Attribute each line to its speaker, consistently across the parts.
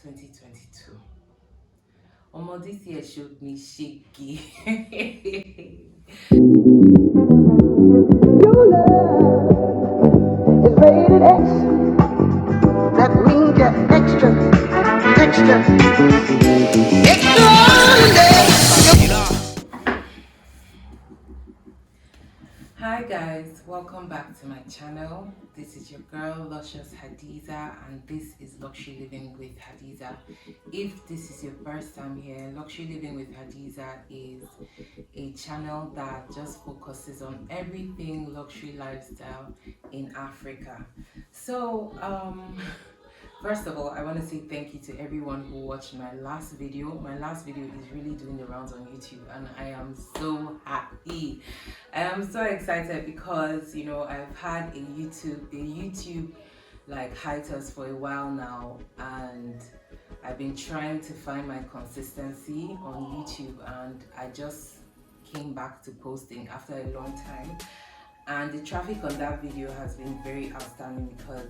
Speaker 1: 2022. This year showed me Shege.
Speaker 2: Your love is rated X. That means you're extra, extraordinary.
Speaker 1: Hi guys, welcome back to my channel. This is your girl Luscious Hadiza, and this is Luxury Living with Hadiza. If this is your first time here, Luxury Living with Hadiza is a channel that just focuses on everything luxury lifestyle in Africa. So first of all, I want to say thank you to everyone who watched my last video. My last video is really doing the rounds on YouTube, and I am so happy. I am so excited because I've had a YouTube like hiatus for a while now, and I've been trying to find my consistency on YouTube, and I just came back to posting after a long time. And the traffic on that video has been very outstanding because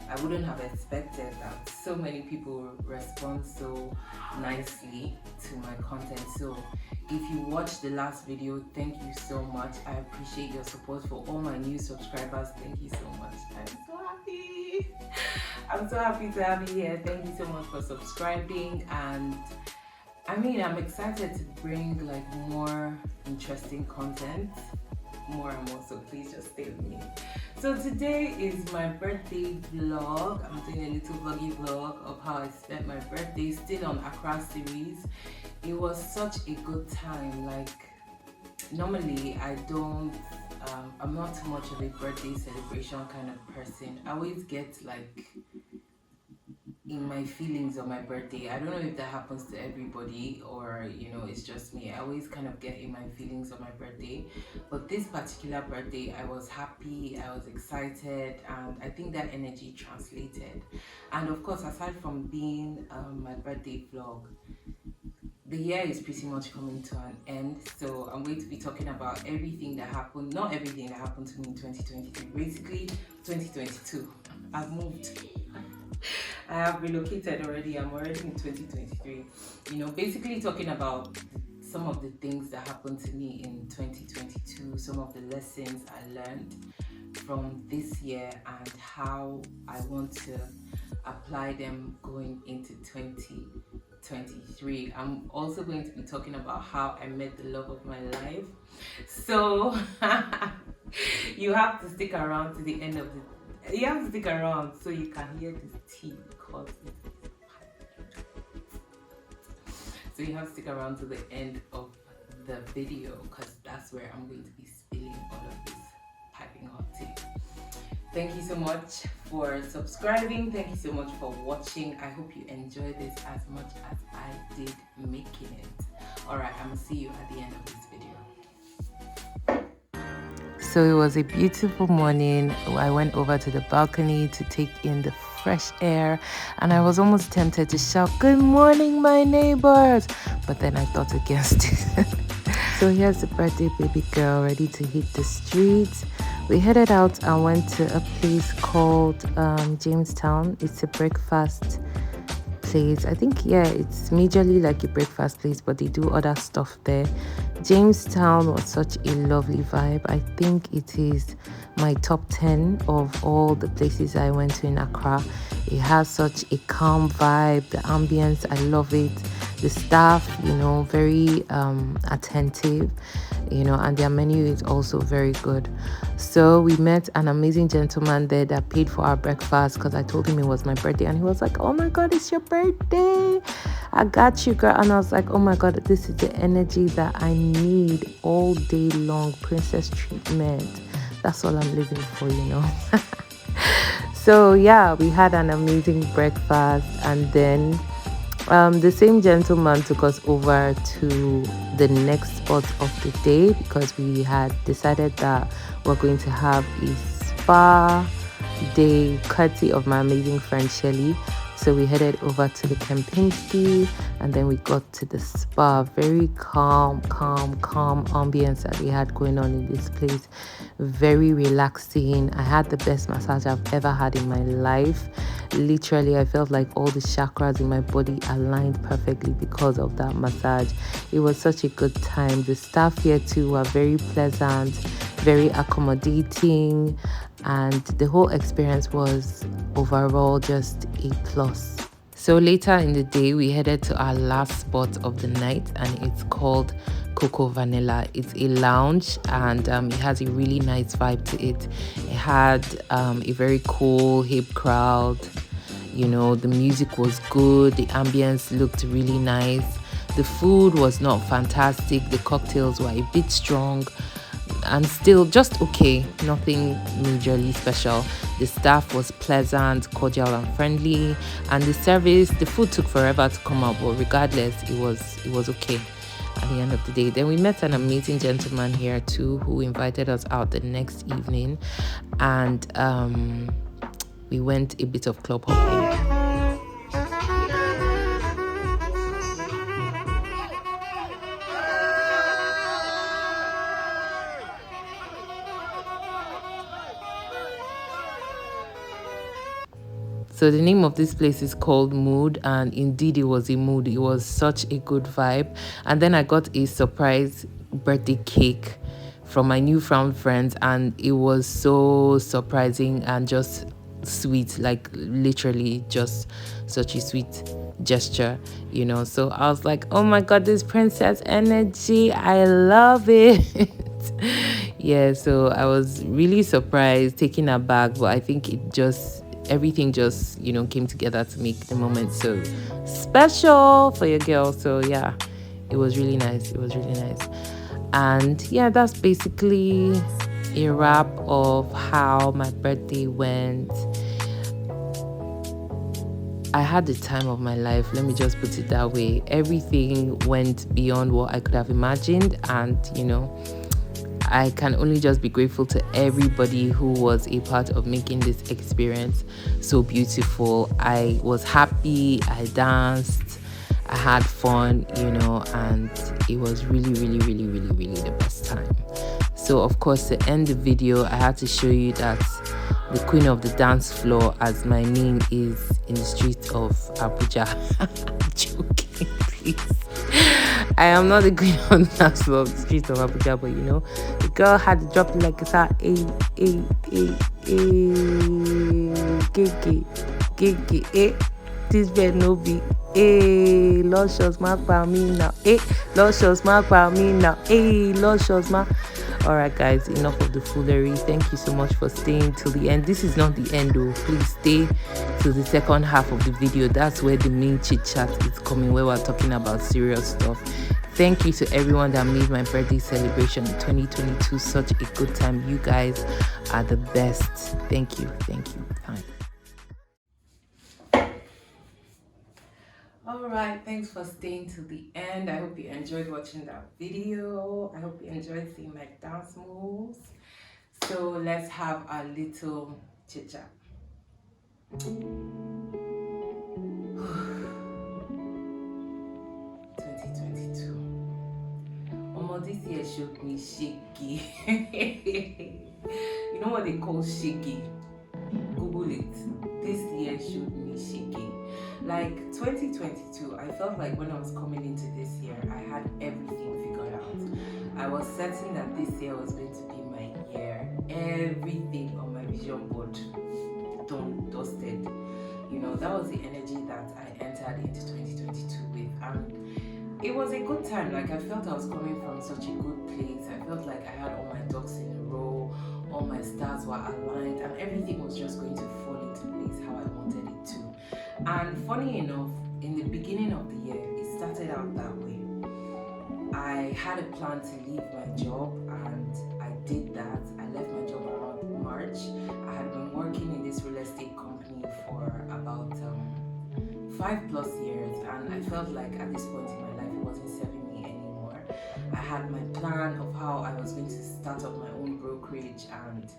Speaker 1: I wouldn't have expected that so many people respond so nicely to my content. So if you watched the last video, thank you so much. I appreciate your support. For all my new subscribers, thank you so much. I'm so happy. I'm so happy to have you here. Thank you so much for subscribing, and I'm excited to bring like more interesting content, more and more, so please just stay with me. So today is my birthday vlog. I'm doing a little vloggy vlog of how I spent my birthday, still on Accra series. It was such a good time. Like, normally I'm not too much of a birthday celebration kind of person. I always get like in my feelings on my birthday. I don't know if that happens to everybody or it's just me. I always kind of get in my feelings on my birthday, but this particular birthday I was happy, I was excited, and I think that energy translated. And of course, aside from being my birthday vlog, the year is pretty much coming to an end, so I'm going to be talking about everything that happened, not everything that happened to me in 2023, basically 2022. I've moved. I have relocated already. I'm already in 2023. Basically talking about some of the things that happened to me in 2022, some of the lessons I learned from this year, and how I want to apply them going into 2023. I'm also going to be talking about how I met the love of my life. So you have to stick around to the end of you have to stick around so you can hear this tea, because so you have to stick around to the end of the video, because that's where I'm going to be spilling all of this piping hot tea. Thank you so much for subscribing. Thank you so much for watching. I hope you enjoy this as much as I did making it. Alright, I'm gonna see you at the end of this video. So it was a beautiful morning. I went over to the balcony to take in the fresh air, and I was almost tempted to shout, "Good morning, my neighbors!" But then I thought against it. So here's the birthday baby girl ready to hit the streets. We headed out and went to a place called Jamestown. It's a breakfast place. I think, yeah, it's majorly like a breakfast place, but they do other stuff there. Jamestown was such a lovely vibe. I think it is my top 10 of all the places I went to in Accra. It has such a calm vibe. The ambience, I love it. The staff, very attentive, and their menu is also very good. So we met an amazing gentleman there that paid for our breakfast, because I told him it was my birthday, and he was like, "Oh my God, it's your birthday. I got you, girl." And I was like, "Oh my God, this is the energy that I need all day long. Princess treatment. That's all I'm living for, So yeah, we had an amazing breakfast, and then the same gentleman took us over to the next spot of the day, because we had decided that we're going to have a spa day courtesy of my amazing friend Shelly. So we headed over to the Kempinski, and then we got to the spa. Very calm ambience that we had going on in this place. Very relaxing. I had the best massage I've ever had in my life. Literally, I felt like all the chakras in my body aligned perfectly because of that massage. It was such a good time. The staff here too were very pleasant, very accommodating, and the whole experience was overall just a plus. So later in the day, we headed to our last spot of the night, and it's called Coco Vanilla. It's a lounge, and it has a really nice vibe to it. It had a very cool, hip crowd. You know, the music was good, the ambience looked really nice. The food was not fantastic, the cocktails were a bit strong, and still just okay, nothing majorly special. The staff was pleasant, cordial and friendly, and the food took forever to come out, but regardless, it was okay at the end of the day. Then we met an amazing gentleman here too who invited us out the next evening, and we went a bit of club hopping. So the name of this place is called Mood, and indeed it was a mood. It was such a good vibe. And then I got a surprise birthday cake from my newfound friends, and it was so surprising and just sweet, like literally just such a sweet gesture, you know. So I was like, oh my god, this princess energy, I love it. Yeah, so I was really surprised, taken aback, but I think everything just, you know, came together to make the moment so special for your girl. So yeah, it was really nice. It was really nice. And yeah, that's basically a wrap of how my birthday went. I had the time of my life, let me just put it that way. Everything went beyond what I could have imagined, and you know, I can only just be grateful to everybody who was a part of making this experience so beautiful. I was happy, I danced, I had fun, you know, and it was really, really, really, really, really the best time. So of course, to end the video, I had to show you that the queen of the dance floor, as my name is in the streets of Abuja. Joking, please. I am not the queen of the dance floor of the streets of Abuja, but you know, the girl had to drop it like it's her this bed no be Lord shows my by me now, Lord shows my by me now, Lord shows my. All right guys, enough of the foolery. Thank you so much for staying till the end. This is not the end though, please stay till the second half of the video. That's where the main chit chat is coming, where we're talking about serious stuff. Thank you to everyone that made my birthday celebration in 2022 such a good time. You guys are the best. Thank you. Fine. All right, thanks for staying till the end. I hope you enjoyed watching that video. I hope you enjoyed seeing my dance moves. So let's have a little chit chat. 2022. This year showed me Shege. You know what they call Shege? Google it. This year showed me Shege. Like 2022, I felt like when I was coming into this year, I had everything figured out. I was certain that this year was going to be my year. Everything on my vision board done, dusted. You know, that was the energy that I entered into 2022 with. It was a good time. Like, I felt I was coming from such a good place. I felt like I had all my ducks in a row, all my stars were aligned, and everything was just going to fall into place how I wanted it to. And funny enough, in the beginning of the year, it started out that way. I had a plan to leave my job, and I did that. I left my job around March. I had been working in this real estate company for about 5+ years, and I felt like at this point in my life it wasn't serving me anymore. I had my plan of how I was going to start up my own brokerage and,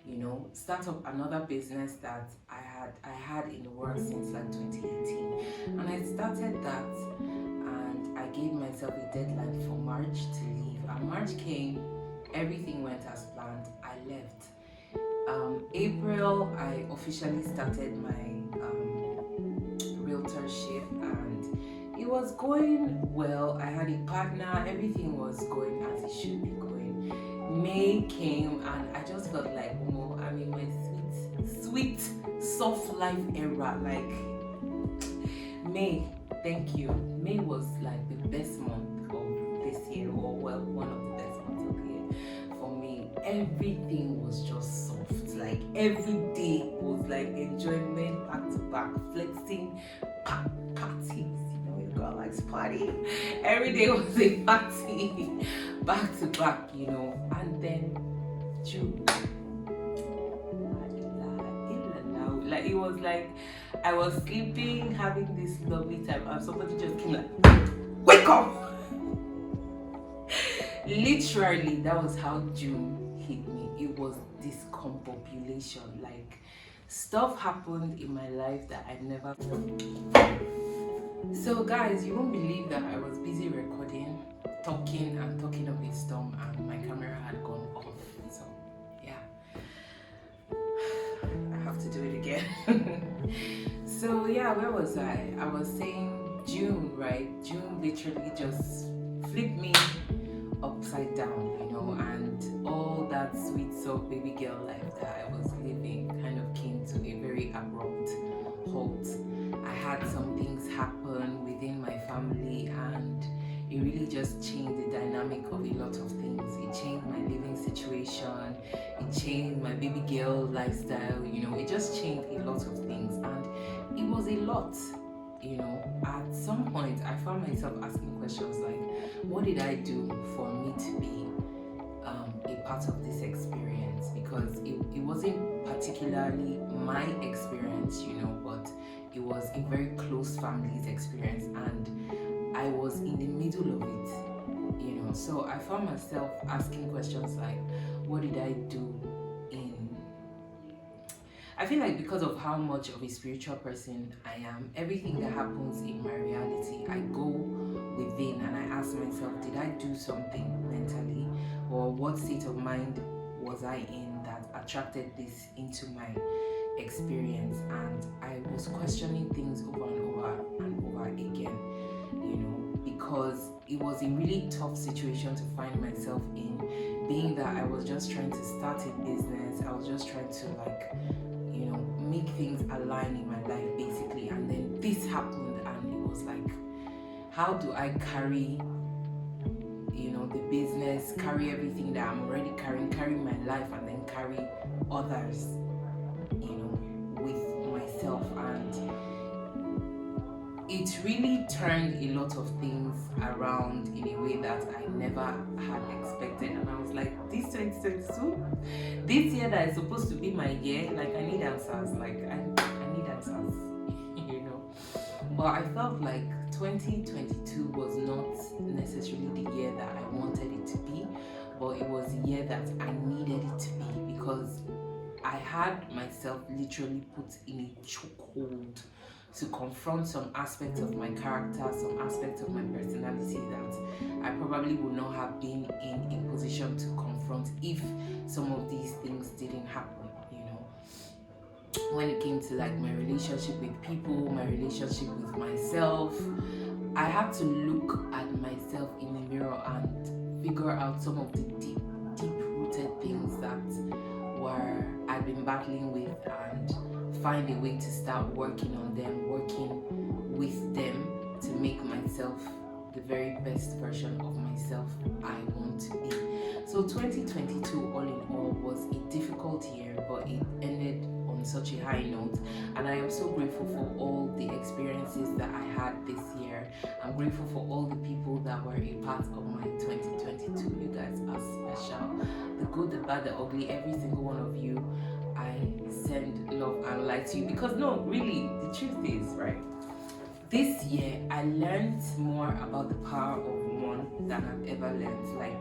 Speaker 1: you know, start up another business that I had in the works since like 2018. And I started that, and I gave myself a deadline for March to leave. And March came, everything went as planned. I left. April, I officially started my realtorship, and it was going well. I had a partner, everything was going as it should be going. May came, and I just felt like, no, I'm in my sweet, soft life era. Like, May, thank you. May was like the best month of this year, or well, one of the best months of the year for me. Everything was just soft. Like every day was like enjoyment, back to back, flexing, parties. You know, your girl likes party. Every day was a party, back to back. You know, and then June. Like it was like I was sleeping, having this lovely time, and somebody just came like, wake up! Literally, that was how June hit me. It was discombobulation. Like, stuff happened in my life that I never. So guys, you won't believe that I was busy recording, talking up a storm, and my camera had gone off. So yeah, I have to do it again. So yeah, where was I? I was saying June, right? June literally just flipped me upside down, you know, and all that sweet soft baby girl life that I was living kind of came to a very abrupt halt. I had some things happen within my family, and it really just changed the dynamic of a lot of things. It changed my living situation, it changed my baby girl lifestyle, you know, it just changed a lot of things, and it was a lot. You know, at some point I found myself asking questions like, what did I do for me to be a part of this experience? Because it wasn't particularly my experience, you know, but it was a very close family's experience, and I was in the middle of it, you know. So I found myself asking questions like, what did I do I feel like because of how much of a spiritual person I am, everything that happens in my reality, I go within and I ask myself, did I do something mentally, or what state of mind was I in that attracted this into my experience? And I was questioning things over and over again, you know, because it was a really tough situation to find myself in, being that I was just trying to start a business. I was just trying to, like, you know, make things align in my life basically, and then this happened, and it was like, how do I carry, you know, the business, carry everything that I'm already carry my life, and then carry others, you know, with myself? And it really turned a lot of things around in a way that I never had expected. And I was like, this 2022, this year that is supposed to be my year, like, I need answers. Like, I need answers, you know. But I felt like 2022 was not necessarily the year that I wanted it to be, but it was the year that I needed it to be, because I had myself literally put in a chokehold to confront some aspects of my character, some aspects of my personality that I probably would not have been in a position to confront if some of these things didn't happen, you know. When it came to, like, my relationship with people, my relationship with myself, I had to look at myself in the mirror and figure out some of the deep-rooted things that I'd been battling with, and find a way to start working on them, working with them to make myself the very best version of myself I want to be. So 2022, all in all, was a difficult year, but it ended on such a high note, and I am so grateful for all the experiences that I had this year. I'm grateful for all the people that were a part of my 2022. You guys are special. The good, the bad, the ugly, every single one of you, I send love and light to you, because no, really, the truth is, right, this year I learned more about the power of one than I've ever learned. Like,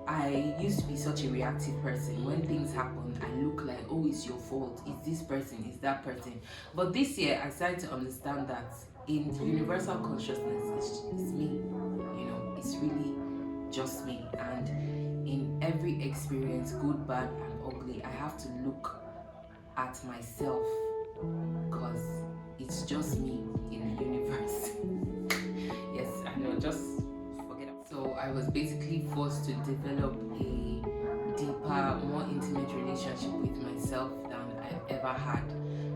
Speaker 1: I used to be such a reactive person. When things happen, I look like, oh, it's your fault, it's this person, it's that person. But this year I started to understand that in the universal consciousness, it's me, you know, it's really just me. And in every experience, good, bad, and ugly, I have to look at myself because it's just me in the universe. Yes, I know, just forget it. So I was basically forced to develop a deeper, more intimate relationship with myself than I've ever had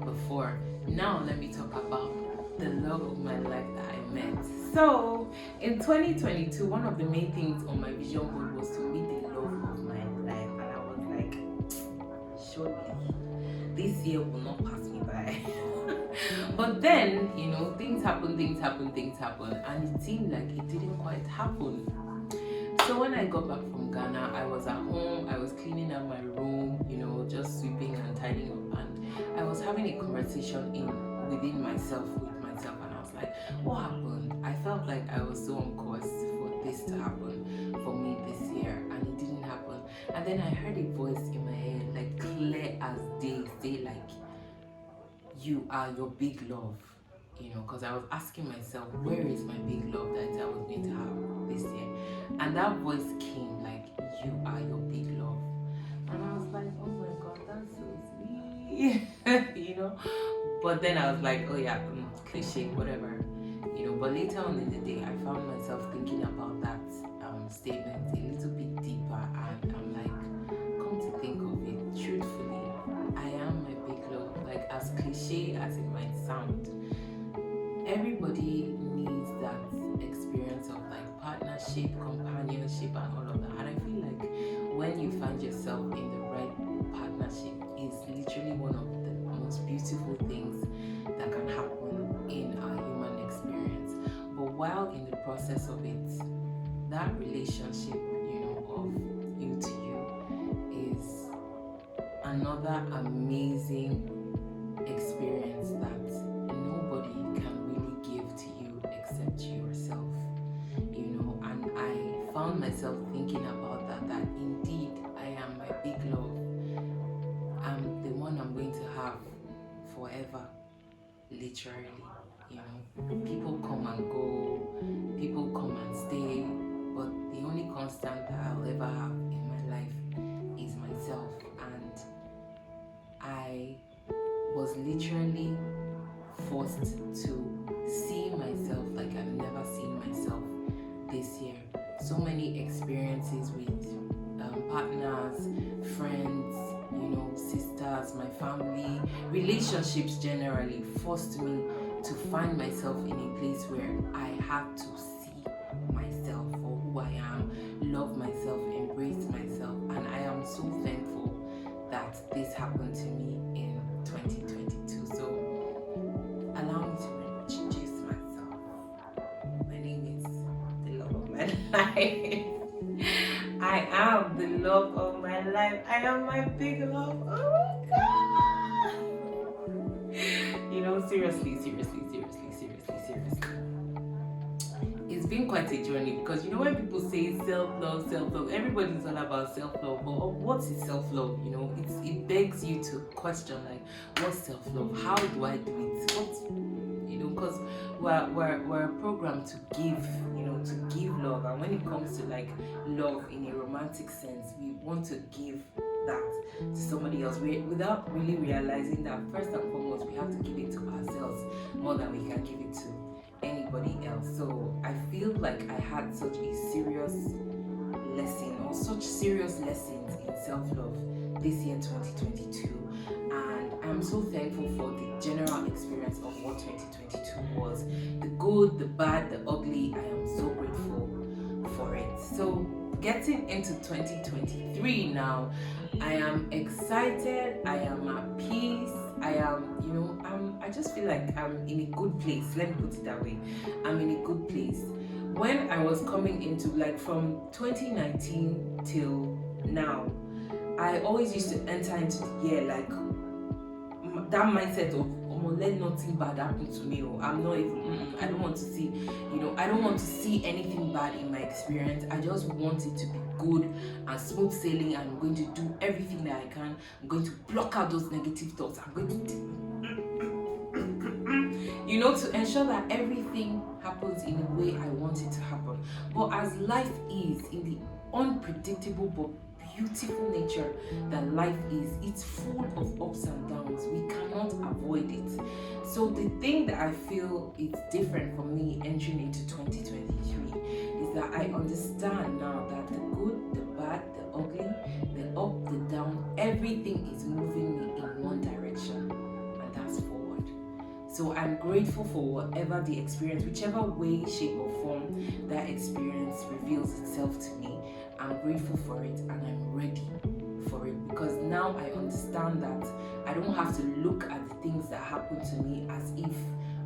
Speaker 1: before. Now let me talk about the love of my life that I met. So in 2022, one of the main things on my vision board was to meet the love of my life, and I was like, surely this year will not pass me by. But then, things happen, and it seemed like it didn't quite happen. So when I got back from Ghana, I was at home, I was cleaning up my room, just sweeping and tidying up, and I was having a conversation within myself with myself, and I was like, what happened? I felt like I was so on course for this to happen for me this year, and it didn't happen. And then I heard a voice in my head, like clear as day, say like, you are your big love, because I was asking myself, where is my big love that I was going to have this year? And that voice came like, you are your big love. And I was like, oh my God, that's so sweet. But then I was like, oh yeah, cliche, whatever. But later on in the day, I found myself thinking about that statement a little bit deeper, and I'm like, come to think of it, truthfully, I am my big love. Like, as cliche as it might sound, everybody needs that experience of like partnership, companionship, and all of that. And I feel like when you find yourself in the right partnership, is literally one of the most beautiful things that can happen in our human experience. But while in the process of it, that relationship, of you to you is another amazing experience that nobody can really give to you except yourself, and I found myself thinking about that indeed I am my big love. I'm the one I'm going to have forever, literally. People come and go, people come and stay, but the only constant that I'll ever have in my life is myself. And I was literally forced to see myself like I've never seen myself this year. So many experiences with partners, friends, sisters, my family, relationships generally forced me to find myself in a place where I had to see myself for who I am, love myself, embrace myself, and I am so thankful that this happened to me in 2022. So allow me to introduce myself. My name is the love of my life. I am the love of my life. I am my big love. Oh my God. Seriously. It's been quite a journey, because when people say self-love, everybody's all about self-love. But what is self-love? It begs you to question, like, what's self-love? How do I do it? Because we're programmed to give, to give love, and when it comes to like love in a romantic sense, we want to give that to somebody else without really realizing that first and foremost we have to give it to ourselves more than we can give it to anybody else. So I feel like I had such a serious lesson, or such serious lessons in self-love this year 2022, and I'm so thankful for the general experience of what 2022 was. The good, the bad, the ugly, I am so grateful for it. So getting into 2023 now, I am excited, I am at peace, I just feel like I'm in a good place. Let me put it that way. I'm in a good place. When I was coming into, like, from 2019 till now, I always used to enter into the year like that mindset of, let nothing bad happen to me, or I'm not even, I don't want to see, I don't want to see anything bad in my experience. I just want it to be good and smooth sailing, and I'm going to do everything that I can. I'm going to block out those negative thoughts. I'm going to ensure that everything happens in the way I want it to happen. But as life is, in the unpredictable but beautiful nature that life is. It's full of ups and downs. We cannot avoid it. So the thing that I feel is different for me entering into 2023 is that I understand now that the good, the bad, the ugly, the up, the down, everything is moving me in one direction, and that's forward. So I'm grateful for whatever the experience, whichever way, shape or form that experience reveals itself to me. I'm grateful for it and I'm ready for it, because now I understand that I don't have to look at the things that happen to me as if,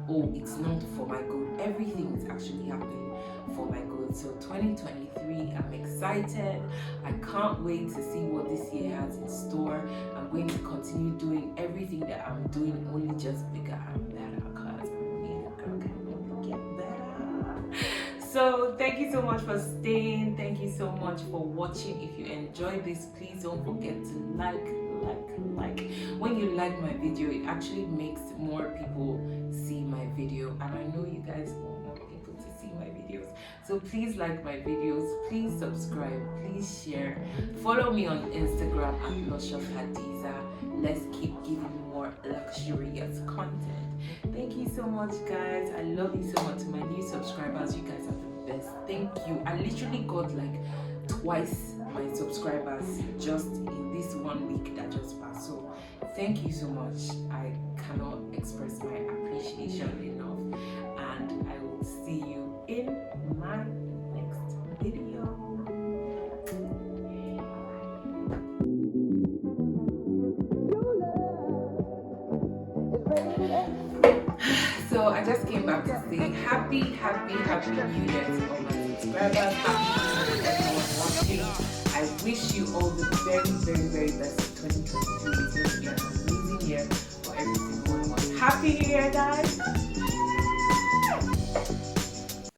Speaker 1: oh, it's not for my good. Everything is actually happening for my good. So 2023, I'm excited. I can't wait to see what this year has in store. I'm going to continue doing everything that I'm doing, only just bigger and better, because I mean, a girl can only get better. So thank you so much for staying. Thank you so much for watching. If you enjoyed this, please don't forget to like. When you like my video, it actually makes more people see my video, and I know you guys want more people to see my videos. So please like my videos, please subscribe, please share, follow me on Instagram at Luscious Hadiza. Let's keep giving more luxurious content. Thank you so much, guys. I love you so much. To my new subscribers, you guys are the best. Thank you. I literally got like twice my subscribers just in this 1 week that just passed. So thank you so much. I cannot express my appreciation enough, and I will see you in my next video. So I just came back to say happy New Year to all my subscribers. Happy New Year to everyone watching. I wish you all the very best of 2023. It's going to be an amazing year for every single one. Happy New Year, guys!